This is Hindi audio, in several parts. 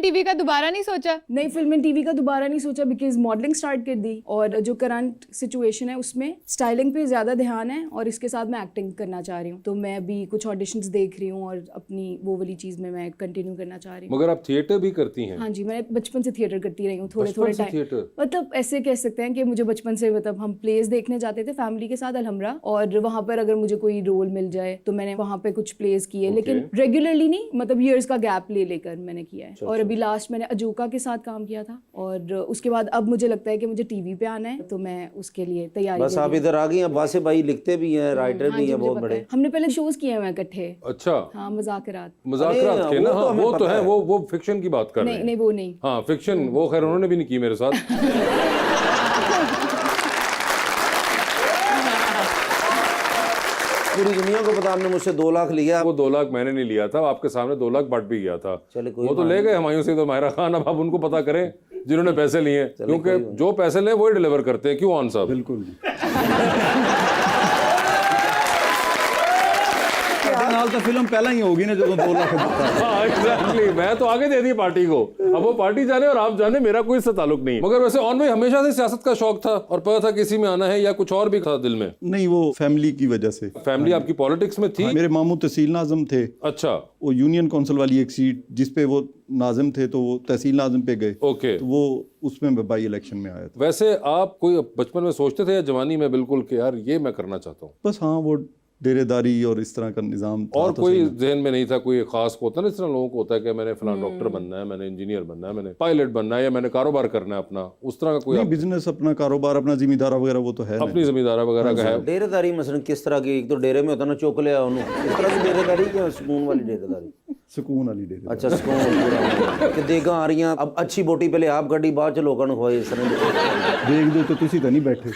एंड टीवी का दोबारा नहीं सोचा? नहीं, फिल्म एंड टीवी का दोबारा नहीं सोचा बिकॉज मॉडलिंग स्टार्ट कर दी और जो करंट सिचुएशन है उसमें स्टाइलिंग पे ज्यादा ध्यान है और इसके साथ मैं एक्टिंग करना चाह रही हूँ। तो मैं अभी कुछ ऑडिशंस देख रही हूँ और अपनी वो वाली चीज में मैं कंटिन्यू करना चाह रही हूँ। मगर आप थिएटर भी करती हैं? हाँ जी, मैं बचपन से थिएटर करती रही हूँ, थोड़े थोड़े टाइम। मतलब ऐसे कह सकते हैं कि मुझे बचपन से, मतलब हम प्लेस देखने जाते थे फैमिली के साथ अलहमरा, और वहाँ पर अगर मुझे कोई रोल मिल जाए तो मैंने वहाँ पे कुछ प्लेस किए, लेकिन रेगुलरली नहीं, मतलब ईयर्स का गैप ले लेकर मैंने किया है। और अभी लास्ट मैंने अजोका के साथ काम किया था और उसके बाद अब मुझे लगता है कि मुझे टीवी पे आना है, तो मैं उसके लिए तैयारी। बस आप इधर आ गई हैं। वासे भाई लिखते भी हैं, राइटर भी हैं बहुत बड़े। हमने पहले शोज किए हुए इकट्ठे। अच्छा। हाँ, मजाकरात के ना। हाँ, वो तो है, वो फिक्शन की बात कर रहे हैं। नहीं वो नहीं। हाँ फिक्शन, वो खैर उन्होंने भी नहीं की मेरे साथ। पूरी दुनिया को पता, आपने मुझसे 2 लाख लिया। वो 2 लाख मैंने नहीं लिया था, आपके सामने 2 लाख बट भी गया था। वो तो ले गए हुमायूं से तो माहिरा खान। अब आप उनको पता करें जिन्होंने पैसे लिए, क्योंकि जो पैसे ले वही डिलीवर करते हैं। क्यों आन साहब? बिल्कुल। तो फिल्म पहला ही होगी ना जो 2 लाख। हाँ एग्जैक्टली, मैं तो आगे दे दी पार्टी को, अब वो पार्टी जाने और आप जाने, मेरा कोई इससे ताल्लुक नहीं। मगर वैसे ऑन भाई हमेशा से सियासत का शौक था और पता था किसी में आना है, या कुछ और भी था दिल में? नहीं, वो फैमिली की वजह से। फैमिली आपकी पॉलिटिक्स में थी? मेरे मामू तहसील नाज़िम थे। अच्छा। वो यूनियन काउंसिल वाली एक सीट जिसपे वो नाज़िम थे, तो वो तहसील नाज़िम पे गए। ओके। तो वो उसमें बाई इलेक्शन में आया था। वैसे आप कोई बचपन में सोचते थे या जवानी में बिल्कुल कि यार ये मैं करना चाहता हूँ? बस हाँ, वो डेरेदारी और इस तरह का निज़ाम था। और कोई जहन में नहीं था कोई खास को? होता है ना, इस तरह लोगों को होता है कि मैंने फलां डॉक्टर बनना है, मैंने इंजीनियर बनना है, मैंने पायलट बनना है, या मैंने कारोबार करना है अपना, उस तरह का कोई? बिजनेस, अपना कारोबार, अपना जिम्मेदारा वगैरह वो तो है, अपनी जिम्मेदारा वगैरह का है। डेरेदारी मसलन किस तरह की? एक तो डेरे में होता ना चुक लिया उन्होंने, इस तरह की डेरेदारी या सुकून वाली डेरेदारी? सुकून वाली डेरेदारी। अच्छा, सुकून कि देगा आ रही हैं, अब अच्छी बोटी पहले आप गड्डी बाद च लोगों ने खुआई, इस तरह देख दो तो तुसी तो नहीं बैठे।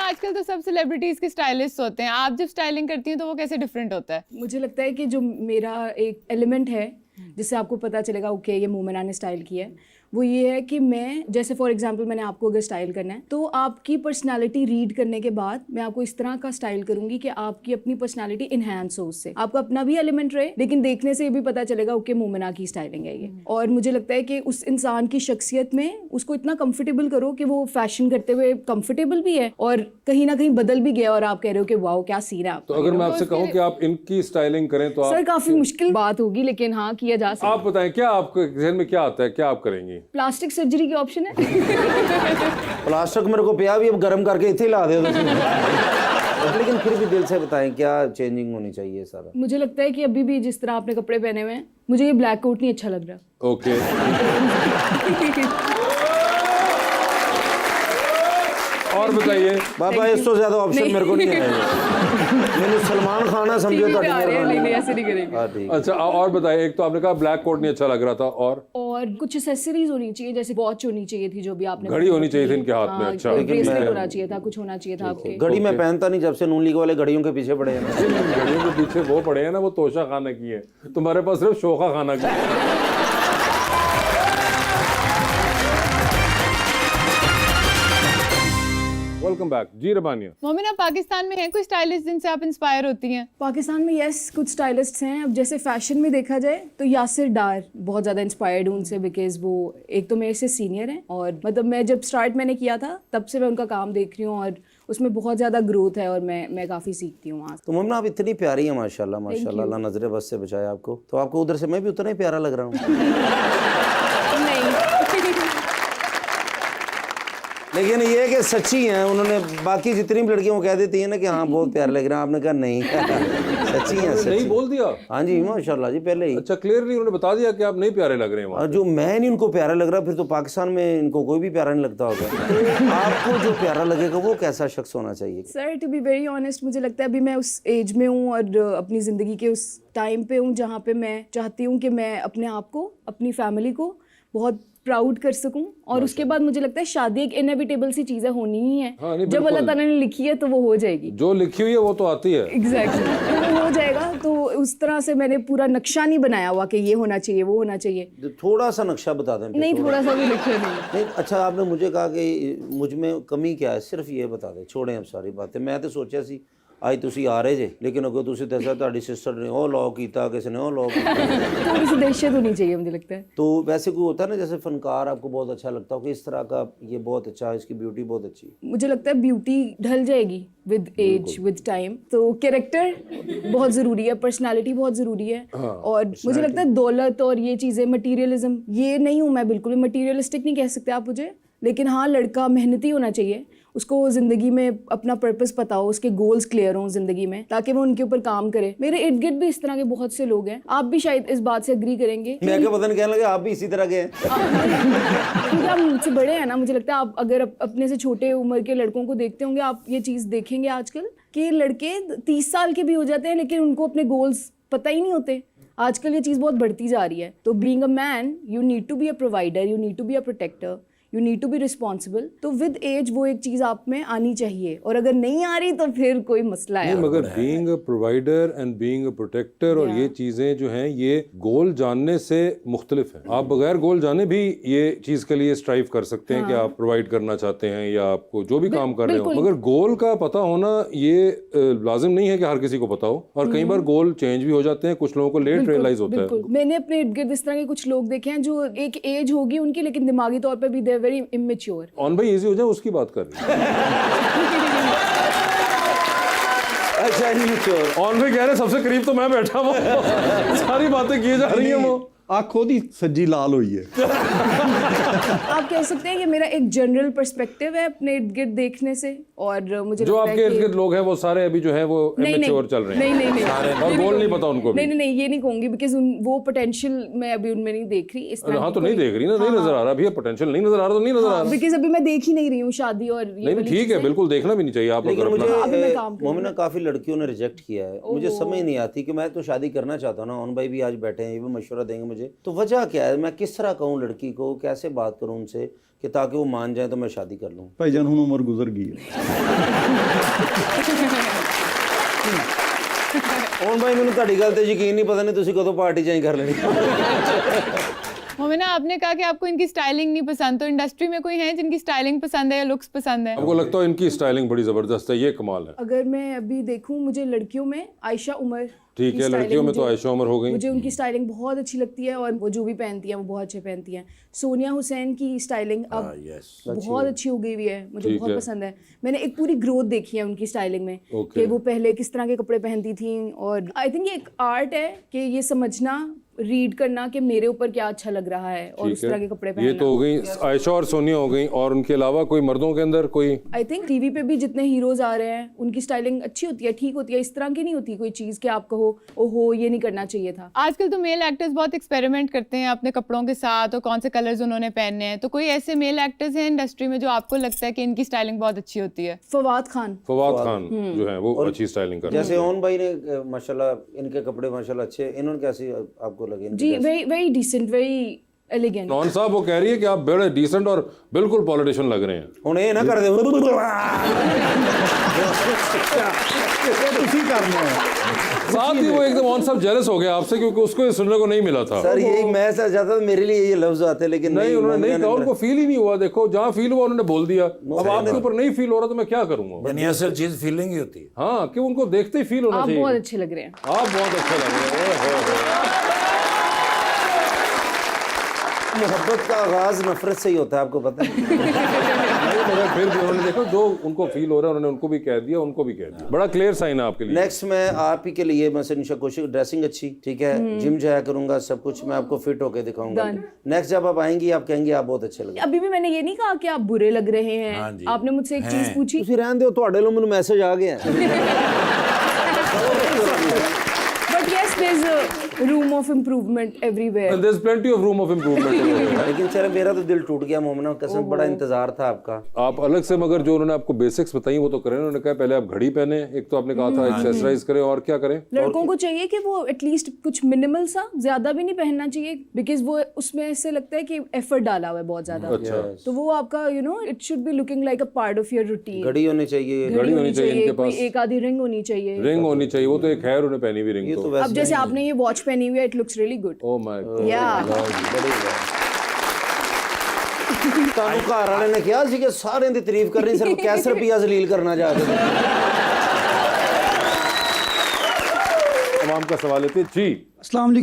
आजकल तो सब सेलिब्रिटीज के स्टाइलिस्ट होते हैं, आप जब स्टाइलिंग करती हैं तो वो कैसे डिफरेंट होता है? मुझे लगता है कि जो मेरा एक एलिमेंट है जिससे आपको पता चलेगा ओके ये मोमिना ने स्टाइल किया है, वो ये है कि मैं, जैसे फॉर एग्जांपल मैंने आपको अगर स्टाइल करना है तो आपकी पर्सनालिटी रीड करने के बाद मैं आपको इस तरह का स्टाइल करूंगी कि आपकी अपनी पर्सनालिटी इनहेंस हो, उससे आपका अपना भी एलिमेंट रहे, लेकिन देखने से ये भी पता चलेगा ओके मोमिना की स्टाइलिंग है ये। और मुझे लगता है कि उस इंसान की शख्सियत में उसको इतना कंफर्टेबल करो कि वो फैशन करते हुए कंफर्टेबल भी है और कहीं ना कहीं बदल भी गया और आप कह रहे हो कि वाओ क्या सीन है। तो अगर मैं आपसे कहूँ कि आप इनकी स्टाइलिंग करें तो सर काफी मुश्किल बात होगी, लेकिन हाँ किया जा सकता है। आप बताएं क्या आपके जहन में क्या आता है, क्या आप करेंगी? प्लास्टिक सर्जरी की ऑप्शन है। प्लास्टिक मेरे को पिया भी, अब गर्म करके इतने ला दे। लेकिन फिर भी दिल से बताएं क्या चेंजिंग होनी चाहिए सारा? मुझे लगता है कि अभी भी जिस तरह आपने कपड़े पहने हुए हैं, मुझे ये ब्लैक कोट नहीं अच्छा लग रहा। ओके। और बताइए बाबा, इससे ज्यादा ऑप्शन मेरे को नहीं है। मैंने सलमान खान समझो तो ऐसे नहीं करेंगे। अच्छा और बताइए, एक तो आपने कहा ब्लैक कोट नहीं अच्छा लग रहा था, और कुछ एक्सेसरीज होनी चाहिए, जैसे वॉच होनी चाहिए थी, जो भी आपने, घड़ी होनी चाहिए थी इनके हाथ में। अच्छा, ब्रेसलेट होना चाहिए था, कुछ होना चाहिए था आपके। घड़ी मैं पहनता नहीं, जब से नून लीग वाले घड़ियों के पीछे पड़े हैं। घड़ियों के पीछे वो पड़े हैं ना, वो तोशा खाना की है, तुम्हारे पास सिर्फ शोखा खाना की है। वेलकम बैक जी रबानिया। मोमिना, पाकिस्तान में है कोई स्टाइलिस्ट जिनसे आप इंस्पायर होती हैं? पाकिस्तान में यस, कुछ स्टाइलिस्ट्स हैं। अब जैसे फैशन में देखा जाए तो यासिर डार, बहुत ज़्यादा इंस्पायर्ड हूँ उनसे, बिकॉज वो एक तो मेरे से सीनियर हैं और मतलब मैं जब स्टार्ट मैंने किया था तब से मैं उनका काम देख रही हूँ और उसमें बहुत ज़्यादा ग्रोथ है और मैं काफ़ी सीखती हूँ वहाँ से। तो मोमिना आप इतनी प्यारी है माशाल्लाह माशाल्लाह, अल्लाह नजरे बस से बचाए आपको। तो आपको उधर से मैं भी उतना ही प्यारा लग रहा हूँ। लेकिन ये कि सच्ची हैं उन्होंने, बाकी जितनी भी लड़कियां वो कह देती हैं ना कि हाँ बहुत प्यारे लग रहे हैं, आपने कहा नहीं। सच्ची हैं, सच्ची। नहीं बोल दिया? हाँ जी माशाल्लाह जी, पहले ही। अच्छा, क्लियरली उन्होंने बता दिया कि आप नहीं प्यारे लग रहे हैं। और जो मैं नहीं उनको प्यारा लग रहा, फिर तो पाकिस्तान में इनको कोई भी प्यारा नहीं लगता होगा। तो आपको जो प्यारा लगेगा वो कैसा शख्स होना चाहिए? Sir to be very honest, मुझे लगता है अभी मैं उस एज में हूँ और अपनी ज़िंदगी के उस टाइम पे हूँ जहाँ पे मैं चाहती हूँ कि मैं अपने आप को, अपनी फैमिली को बहुत प्राउड कर सकूं, और उसके बाद मुझे लगता है शादी एक इनएविटेबल सी चीज़ है, होनी ही है। हाँ, जब अल्लाह ताला ने लिखी है तो वो हो जाएगी, जो लिखी हुई है वो तो आती है। एग्जैक्टली तो वो हो जाएगा। तो उस तरह से मैंने पूरा नक्शा नहीं बनाया हुआ कि ये होना चाहिए वो होना चाहिए। थोड़ा सा नक्शा बता दें। नहीं, थोड़ा सा भी लिखा नहीं। अच्छा, आपने मुझे कहा कि मुझ में कमी क्या है, सिर्फ ये बता दें, छोड़ें अब सारी बातें। मैं तो सोचा सी ਅੱਜ ਤੁਸੀਂ ਆ ਰਹੇ ਜੇ लेकिन अगर ਤੁਸੀਂ ਦੱਸਿਆ ਤੁਹਾਡੀ सिस्टर ने ਉਹ लॉ ਕੀਤਾ किसी ने ਉਹ लॉ ਕੀਤਾ थोड़ी सी दहशत होनी चाहिए मुझे लगता है। तो वैसे कोई होता है ना जैसे फनकार आपको बहुत अच्छा लगता हो कि इस तरह का ये बहुत अच्छा है, इसकी ब्यूटी बहुत अच्छी है। मुझे लगता है ब्यूटी ढल जाएगी विद एज विद टाइम, तो कैरेक्टर बहुत ज़रूरी है, पर्सनालिटी बहुत ज़रूरी है। और मुझे लगता है दौलत और ये चीज़ें, मटीरियलिज्म, ये नहीं हूँ मैं, बिल्कुल भी मटीरियलिस्टिक नहीं कह सकते आप मुझे, लेकिन हाँ लड़का मेहनती होना चाहिए, उसको ज़िंदगी में अपना पर्पस पता हो, उसके गोल्स क्लियर हों ज़िंदगी में, ताकि वो उनके ऊपर काम करे। मेरे इर्द गिर्द भी इस तरह के बहुत से लोग हैं, आप भी शायद इस बात से एग्री करेंगे। मैं क्या पता नहीं कहने लगे आप भी इसी तरह के हैं। क्योंकि आप मुझसे बड़े हैं ना, मुझे लगता है आप अगर अपने से छोटे उम्र के लड़कों को देखते होंगे, आप ये चीज़ देखेंगे आजकल कि लड़के 30 साल के भी हो जाते हैं लेकिन उनको अपने गोल्स पता ही नहीं होते। आजकल ये चीज़ बहुत बढ़ती जा रही है। तो being a man you need to be a provider, you need to be a protector, you need to be responsible. तो विद एज वो एक चीज़ आप में आनी चाहिए, और अगर नहीं आ रही तो फिर कोई मसला है। नहीं, मगर being a provider and being a protector और ये चीजें जो हैं ये गोल जानने से मुख्तलिफ है। आप बगैर गोल जाने भी ये चीज के लिए स्ट्राइव कर सकते हैं कि आप प्रोवाइड करना चाहते हैं या आपको जो भी काम कर रहे हो, मगर गोल का पता होना ये लाजिम नहीं है कि हर किसी को पता हो, और कई बार गोल चेंज भी हो जाते हैं, कुछ लोगों को लेट रियलाइज होता है। मैंने अपने इर्द गिर्द इस तरह के कुछ लोग देखे हैं जो एक एज होगी उनकी लेकिन दिमागी तौर पर भी वेरी इमेच्योर। ऑन भाई इजी हो जाए उसकी बात कर रही है। अच्छा इमेच्योर। ऑन भाई कह रहे सबसे करीब तो मैं बैठा हूँ, सारी बातें की जा रही हैं वो। आँख खुद ही सज्जी लाल हुई है। आप कह सकते हैं कि मेरा एक जनरल पर्सपेक्टिव है अपने इर्द गिर्द देखने से, और मुझे जो लगता है आपके इर्द कि- गिर्द लोग हैं वो सारे अभी जो है वो इमेच्योर चल रहे हैं। नहीं और गोल नहीं पता उनको भी। नहीं ये नहीं कहूंगी, बिकॉज वो पोटेंशियल मैं अभी उनमें नहीं देख रही इस तरह हाँ की तो नहीं कोई- देख रही ना, नहीं नजर आ रहा अभी, पोटेंशियल नहीं नजर आ रहा तो नहीं नजर आ रहा। बिकॉज अभी मैं देख ही नहीं रही हूँ शादी और ये नहीं वाली ठीक है, चीजें। बिल्कुल देखना भी नहीं चाहिए आप लेकिन अगर मुझे अपना। अभी मैं काम कर रही मोमिना काफी लड़कियों ने रिजेक्ट किया है, मुझे समझ नहीं आती कि मैं तो शादी करना चाहता हूँ ना, ऑन भाई भी आज बैठे हैं, ये भी मशवरा देंगे मुझे, तो वजह क्या है, मैं किस तरह कहूँ लड़की को, कैसे बात करूँ उनसे कि ताकि वो मान जाए तो मैं शादी कर लूँ। भाईजान हुण उम्र गुजर गई है। ऑन भाई मैंने ਤੁਹਾਡੀ ਗੱਲ ਤੇ ਯਕੀਨ ਨਹੀਂ, ਪਤਾ ਨਹੀਂ ਤੁਸੀਂ ਕਦੋਂ ਪਾਰਟੀ ਚੇਂਜ कर लेनी। मोमिना, आपने कहा कि आपको इनकी स्टाइलिंग नहीं पसंद, तो इंडस्ट्री में कोई है जिनकी स्टाइलिंग पसंद है या लुक्स पसंद है? हमको लगता है इनकी स्टाइलिंग बड़ी जबरदस्त है, ये कमाल है। अगर मैं अभी देखूं, मुझे लड़कियों में आयशा उमर ठीक की है, स्टाइलिंग लड़कियों में तो मुझे- आयशा उमर हो गई। मुझे उनकी स्टाइलिंग बहुत अच्छी लगती है, और वो जो भी पहनती हैं वो बहुत अच्छे पहनती हैं। सोनिया हुसैन की स्टाइलिंग अब बहुत अच्छी हो गई हुई है, मुझे ठीक बहुत है। पसंद है। मैंने एक पूरी ग्रोथ देखी है उनकी स्टाइलिंग में, ओके। कि वो पहले किस तरह के कपड़े पहनती थी, और आई थिंक ये एक आर्ट है कि ये समझना, रीड करना कि मेरे ऊपर क्या अच्छा लग रहा है और उस ठीक तरह के है, कपड़े ये पहनना। तो हो गई आयशा और सोनिया हो गई, और उनके अलावा कोई मर्दों के अंदर कोई? आई थिंक टीवी पे भी जितने हीरोज आ रहे हैं उनकी स्टाइलिंग अच्छी होती है, ठीक होती है, इस तरह की नहीं होती कोई चीज़ कि आप कहो ओहो ये नहीं करना चाहिए था। आजकल तो मेल एक्टर्स बहुत एक्सपेरिमेंट करते हैं अपने कपड़ों के साथ और कौन से कलर्स उन्होंने पहनने हैं, तो कोई ऐसे मेल एक्टर्स हैं इंडस्ट्री में जो आपको लगता है कि इनकी स्टाइलिंग बहुत अच्छी होती है? फवाद खान। फवाद खान जो है वो अच्छी स्टाइलिंग कर रहे हैं। जैसे ऑन भाई ने माशाल्लाह इनके कपड़े माशाल्लाह अच्छे, इन्होंने कैसे आपको लगे? इनकी जी कैसे? Very decent, very elegant. नॉन साहब वो कह रही है कि आप बड़े डिसेंट और बिल्कुल पॉलिटिशियन लग रहे हैं। ਹੁਣ ਇਹ ਨਾ ਕਰਦੇ ਤੁਸੀਂ करना है। साथ ही वो एकदम ऑन साहब जेलस हो गया आपसे, क्योंकि उसको ये सुनने को नहीं मिला था। सर यही मैं सर चाहता था मेरे लिए ये लफ्ज आते, लेकिन नहीं उन्होंने नहीं मोमिना कहा, ने उनको फील ही नहीं हुआ। देखो जहाँ फील हुआ उन्होंने बोल दिया, अब आपके ऊपर नहीं फील हो रहा तो मैं क्या करूंगा? यानी असल चीज फीलिंग ही होती है। हाँ कि उनको देखते ही फील होना आप चाहिए। बहुत अच्छे लग रहे हैं। आप बहुत अच्छे लग रहे हैं। ओए होए होए। मोहब्बत का आगाज नफरत से ही होता है, आपको पता है। नहीं, मगर फिर भी उन्होंने देखो जो उनको फील हो रहा है उन्होंने उनको भी कह दिया, उनको भी कह दिया। बड़ा क्लियर साइन है आपके लिए। नेक्स्ट मैं आप ही के लिए मैं निशा कोशिश, ड्रेसिंग अच्छी, ठीक है, जिम जाया करूंगा, सब कुछ मैं आपको फिट होके दिखाऊंगा। नेक्स्ट जब आप आएंगी आप कहेंगे आप बहुत अच्छे लगे। अभी भी मैंने ये नहीं कहा कि आप बुरे लग रहे हैं। आपने मुझसे एक चीज पूछी। ਤੁਸੀਂ ਰਹਿਣ ਦਿਓ, ਤੁਹਾਡੇ ਲਈ ਮੈਨੂੰ ਮੈਸੇਜ ਆ ਗਿਆ। But yes there is a room of improvement everywhere. There's plenty of room of improvement। लेकिन चलो मेरा तो दिल टूट गया मोमिना, कसम बड़ा इंतजार था आपका। आप अलग से मगर जो उन्होंने आपको बेसिक्स बताई वो तो करें। उन्होंने कहा पहले आप घड़ी पहने, एक तो आपने कहा था एक्सरसाइज करें, और क्या करें? लड़कों को चाहिए कि वो एटलीस्ट कुछ मिनिमल सा, ज्यादा भी नहीं पहनना चाहिए, बिकॉज वो उसमें ऐसे लगता है कि एफर्ट डाला हुआ है बहुत ज्यादा। अच्छा। तो वो आपका you know it should be looking like a part of your routine. घड़ी होनी चाहिए। घड़ी होनी चाहिए इनके कोई पास, एक आधी रिंग होनी चाहिए। रिंग होनी चाहिए। वो तो एक है, उन्होंने पहनी हुई रिंग ये तो तो। वैसे अब जैसे आपने ये वॉच पहनी हुई है, it looks really good. Oh my God. Yeah. ਤੁਹਾਨੂੰ ਘਰ ਵਾਲੇ ਨੇ ਕਿਹਾ ਸੀ ਕਿ ਸਾਰਿਆਂ ਦੀ ਤਾਰੀਫ ਕਰਨੀ, ਸਿਰਫ ਕੈਸਰ ਰੁਪਿਆ ਜ਼ਲੀਲ ਕਰਨਾ ਚਾਹਦੇ। नाम का सवाल लेते हैं जी। अस्सलाम वालेकुम।